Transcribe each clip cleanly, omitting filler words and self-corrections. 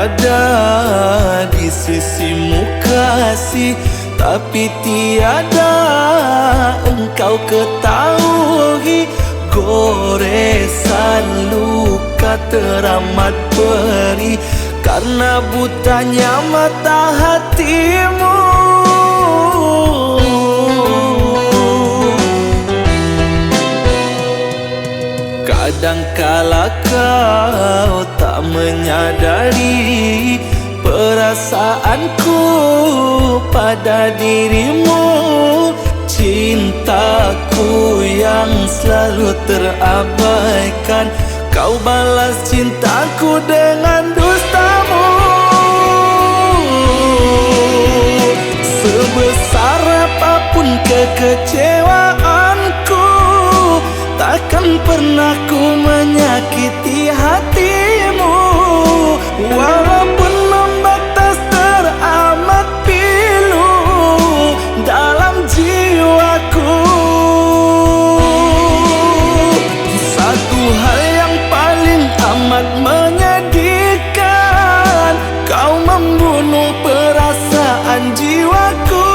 ada di sisimu kasih, tapi tiada engkau ketahui goresan luka teramat perih karena butanya mata hatimu. Kadangkala kau tak menyadari perasaanku pada dirimu, cintaku yang selalu terabaikan. Kau balas cintaku dengan dustamu. Sebesar apapun kekecewaanku, takkan pernah ku menyakiti hatimu. Walaupun membatas teramat pilu dalam jiwaku, satu hal yang paling amat menyedihkan, kau membunuh perasaan jiwaku.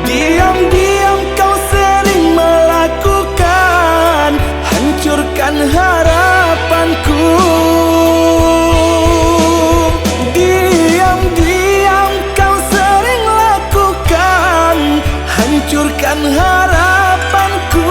Diam-diam kau sering melakukan, hancurkan harapanku. Diam-diam kau sering lakukan, hancurkan harapanku.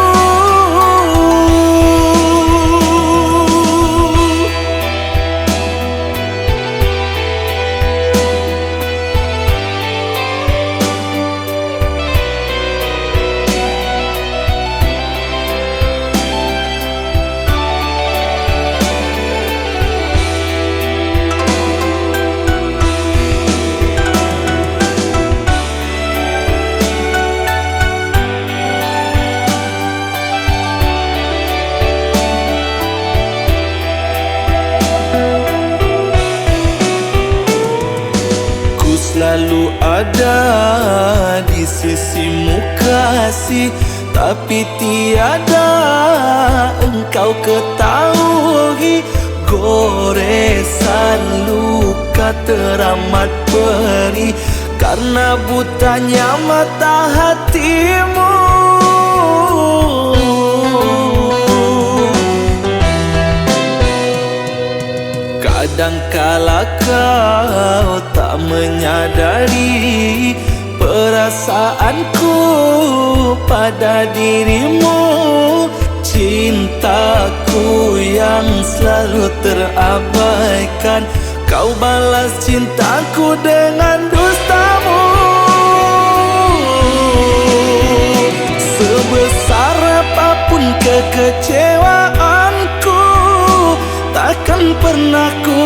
Selalu ada di sisimu kasih, tapi tiada engkau ketahui goresan luka teramat perih karena butanya mata hatimu. Kadangkala kau tak menyadari perasaanku pada dirimu, cintaku yang selalu terabaikan. Kau balas cintaku dengan dustamu. Sebesar apapun kekecewaanku, takkan pernah ku